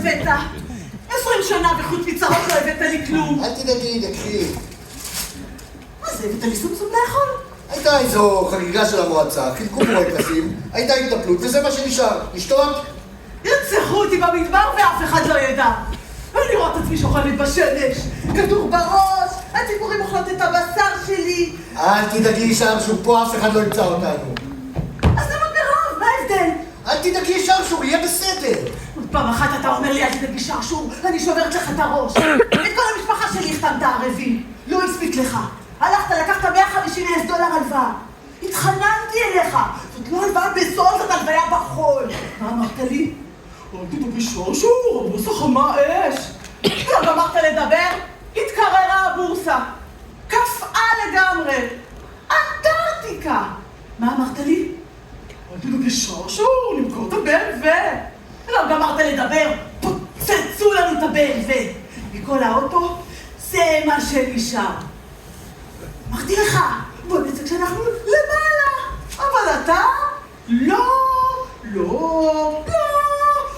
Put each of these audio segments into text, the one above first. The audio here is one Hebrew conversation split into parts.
הבאת? 20 שנה וחוץ מצרות לא הבאת לי כלום. אל תדאגי, קחי. מה זה, הבאת לי סומסום לאכול? הייתה איזו חגיגה של המועצה, חילקו בורקסים, הייתה התנפלות, וזה מה שנשאר. לשתות? ירצחו אותי במדבר ואף אחד לא ידע. ואני רואה את עצמי שוכבת בשמש, כדור בראש, הציפורים אוכלות את הבשר שלי. אל תדאגי שרשור, פה אף אחד לא ימצא אותנו. אז למה ברוב? מה ההבדל? אל תדאגי שרשור, יהיה בסדר. עוד פעם אחת אתה אומר לי, אל תדאגי שרשור, אני שוברת לך את הראש. את כל המשפחה שלי החתמת ערבים. לא הספיק לך. הלכת, לקחת $150,000 הלוואה. התחננתי אליך. זאת לא הלוואה בסול, זאת הלוויה בחול. מה אמרת לי? אל תדאגי שרשור, הבורסה חמה אש. לא גמרת לדבר? התקררה הבורסה. קפאה לגמרי. אנטארקטיקה. מה אמרת לי? אל תדאגי שרשור, נמכור את ה-BMW. לא גמרת לדבר, פוצצו לנו את ה-BMW. מכל האוטו, זה מה שנשאר. אמרתי לך, בוא נצא כשאנחנו למעלה. אבל אתה? לא, לא, לא.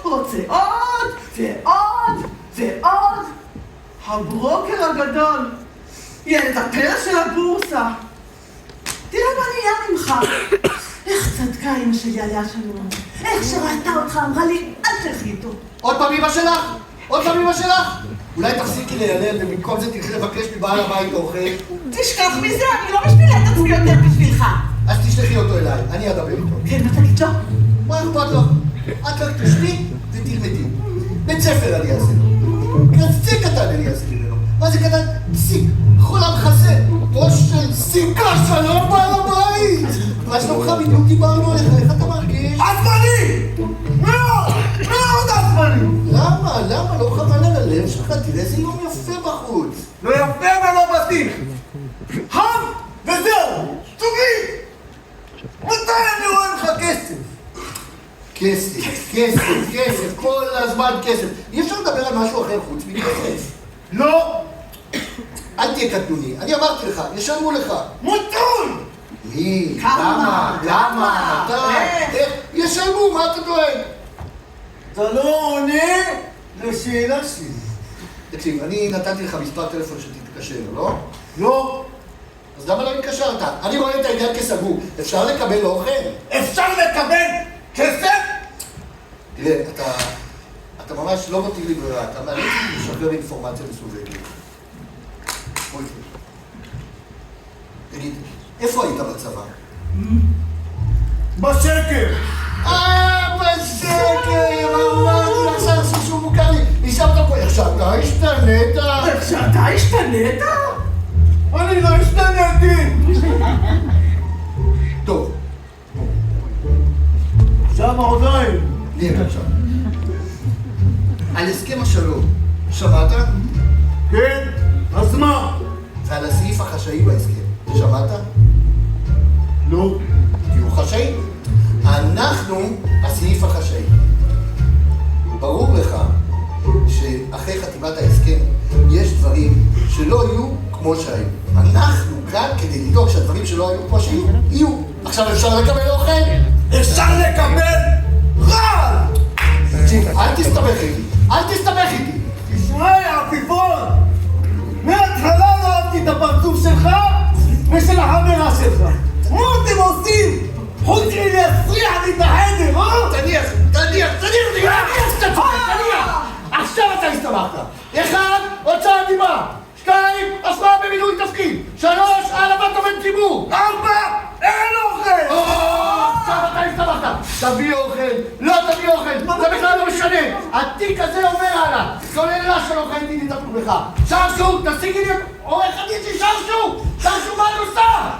רוצה עוד, ועוד, ועוד. הברוקר הגדול. ילד הפרע של הבורסה. תראה מה נהיה ממך. איך צדקה אמא שלי עליה שלום. איך שראתה אותך אמרה לי, אל תלכי איתו. עוד פעם אמא שלך? עוד פעם אמא שלך? אולי תפסיקי לילל ובמקום זה תלכי לבקש מבעל הבית אוכל? תשכח מזה, אני לא משפילה את עצמי יותר בשבילך. אז תשלחי אותו אליי, אני אדבר איתו. כן, מה תגיד לו? מה אכפת לך? את רק תשבי ותלמדי. בית ספר אני אעשה לו. קצה קטן אני אעשה ממנו. מה זה קטן? סיק. חול המחסה. ראש של סיכה, שלום בעל הבית! מה שלומך? בדיוק דיברנו עליך, איך אתה מרגיש? עצבני! מאוד! מאוד עצבני! למה? למה? לא חבל על הלב שלך? תראה איזה יום יפה בחוץ. לא יפה ולא בטיח! חם וזהו! סוגי! מתי אני רואה לך כסף? כסף, כסף, כסף, כל הזמן כסף. אי אפשר לדבר על משהו אחר חוץ מכסף. לא! אל תהיה קטנוני, אני אמרתי לך, ישלמו לך. מוטול! מי? כמה? למה? איך? ישלמו, מה אתה דואג? אתה לא עונה לשאלה שלי. תקשיב, אני נתתי לך מספר טלפון שתתקשר, לא? לא! אז למה לא התקשרת? אני רואה את העניין כסגור. אפשר לקבל אוכל? אפשר לקבל כסף? תראה, אתה ממש לא מתאים לי ברירה, אתה מעלה לשחרר אינפורמציה מסווגת. אוי, תגיד, איפה היית בצבא? בשקר! בשקר! אמרתי לך שהשום מוכר לי. נשארת פה, איך שאתה השתנית? איך שאתה השתנית? אני לא השתניתי! טוב, שם עדיין! נהיה כאן שם. על הסכם השלום, שמעת? כן? אז מה? ועל הסעיף החשאי בהסכם, שמעת? לא. תהיו חשאי. אנחנו הסעיף החשאי. ברור לך שאחרי חתימת ההסכם יש דברים שלא יהיו כמו שהיו. אנחנו כאן כדי לדאוג שהדברים שלא היו כמו שהיו, יהיו. עכשיו אפשר לקבל אוכל? אפשר לקבל רעל! תקשיב, אל תסתבך איתי. אל תסתבך איתי. תשמע, עפיפון! מההתחלה לא אהבתי את הפרצוף שלך ושל החברה שלך. מה אתם עושים? חוץ מלהפריע לי את החדר, אה? תניח שאתה צוחק, תניח! עכשיו אתה הסתבכת. 1, הוצאת דיבה. 2, הפרעה במילוי תפקיד. 3, העלבת עובד ציבור. 4, אין אוכל! עכשיו אתה הסתבכת. תביא אוכל, לא תביא אוכל, זה בכלל לא משנה. התיק הזה אומר הלאה. סוללה שלא חייתי לי תפלו בך. שרשור, תשיגי לי עורך הדין של שרשור! שרשור, מה את עושה?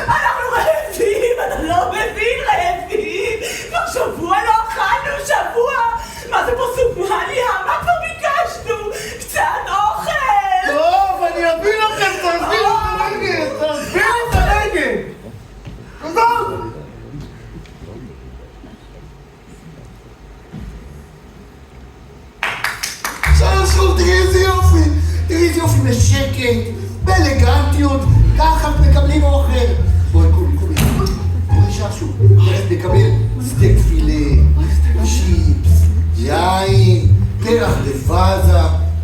אנחנו רעבים, אתה לא מבין, רעבים. כבר שבוע לא אכלנו, שבוע. מה זה פה סומליה? מה כבר ביקשנו? קצת אוכל! טוב, אני אביא לכם, תעזבי את הרגל! תעזבי את הרגל! עזוב! שרשור, תראי איזה יופי! תראי איזה יופי בשקט, באלגנטיות, ככה מקבלים אוכל. בואי, קומי. תראי שרשור, נקבל סטייק פילה, צ'יפס, יין, פרח בוואזה,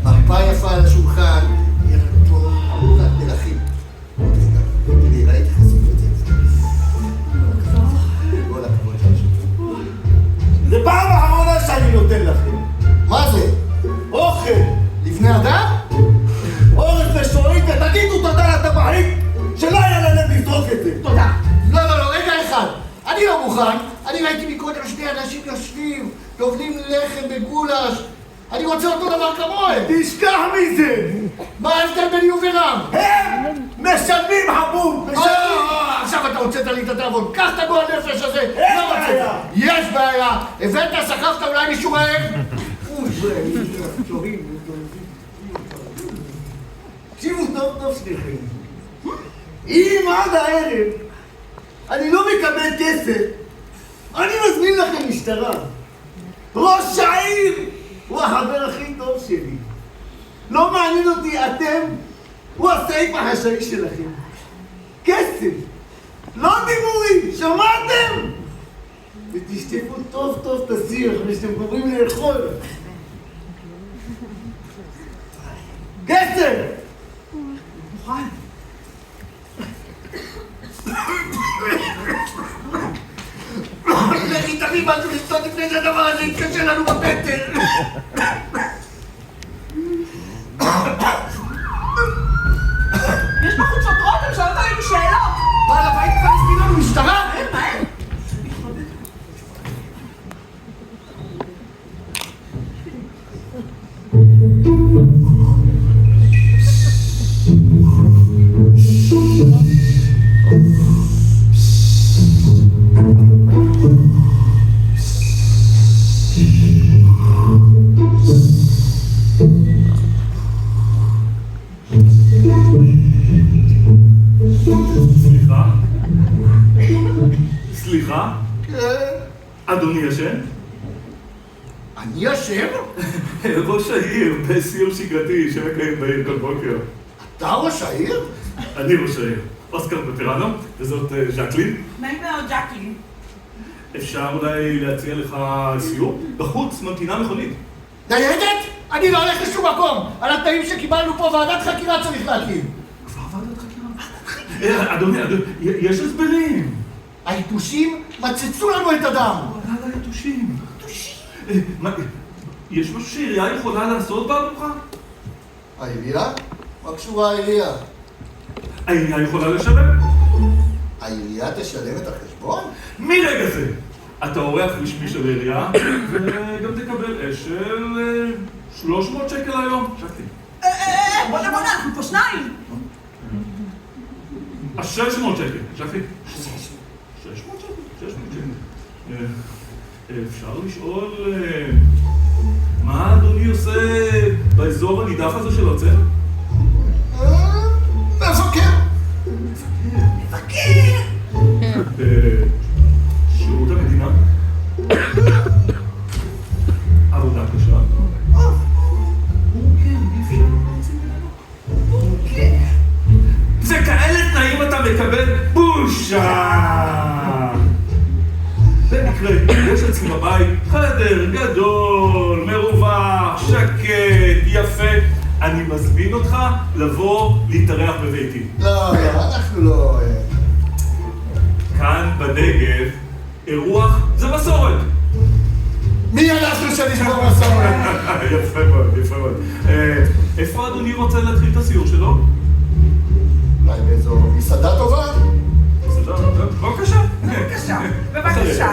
מפה יפה על השולחן, ירקות, ארוחת מלכים. תראי, ראיתי חשוף את זה. כל הכבוד שלנו. זה פעם האחרונה שאני נותן לכם. מה זה? אוכל, לבני אדם? אורז ושועית, ותגידו תודה לטבחית שלא היה להם לזרוק את זה. תודה. לא, רגע אחד. אני לא מוכן. אני ראיתי מקודם שני אנשים יושבים, טובלים לחם בגולש. אני רוצה אותו דבר כמוהם. תשכח מזה. מה ההבדל ביני וברם? הם משלמים חבוב, משלמים. עכשיו אתה הוצאת לי את התיאבון. קח את הגועל נפש הזה. אין לא רוצה. בעיה. יש בעיה. הבאת, סחבת אולי מישהו רעב? תקשיבו טוב שניכם. אם עד הערב אני לא מקבל כסף, אני מזמין לכם משטרה. ראש העיר הוא החבר הכי טוב שלי. לא מעניין אותי אתם, הוא הסעיף החשאי שלכם. כסף, לא דיבורים, שמעתם? ותשתפו טוב את השיח, ושאתם קוראים לאכול. כסף! מוכן. לכי תביא משהו לשתות לפני שהדבר הזה יתקשר לנו בבטן. יש בחוץ שוטרות, הם שואלות עלינו שאלות. מה, לבית כבר הזמין לנו משטרה? מהר. סליחה? אדוני ישן? אני אשם? ראש העיר בסיור שגרתי שמקיים בעיר כל בוקר. אתה ראש העיר? אני ראש העיר. אוסקר פטרנו, וזאת ז'קלין. נעים מאוד, ג'קלין. אפשר אולי להציע לך סיור? בחוץ ממתינה מכונית. ניידת? אני לא הולך לשום מקום. על התנאים שקיבלנו פה ועדת חקירה צריך להקים. כבר ועדת חקירה? אדוני, יש הסברים. היתושים מצצו לנו את הדם. על היתושים. יש משהו שהעירייה יכולה לעשות בעבורך? העירייה? מה קשורה העירייה? העירייה יכולה לשלם? העירייה תשלם את החשבון? מרגע זה אתה אורח רשמי של העירייה וגם תקבל של 300 שקל היום. שקל. בוא'נה, אנחנו פה שניים. 600 שקל. שקל. 600 שקל. 600 שקל. אפשר לשאול מה אדוני עושה באזור הנידח הזה של הצל? מבקר. מבקר. שירות המדינה? עבודה קשה? זה כאלה תנאים אתה מקבל? בושה! במקרה, יש אצלי בבית חדר גדול, מרווח, שקט, יפה. אני מזמין אותך לבוא להתארח בביתי. לא, אנחנו לא... כאן בנגב, אירוח זה מסורת. מי אנחנו שנשמור מסורת? יפה מאוד, יפה מאוד. איפה אדוני רוצה להתחיל את הסיור שלו? אולי באיזו מסעדה טובה? בבקשה. בבקשה.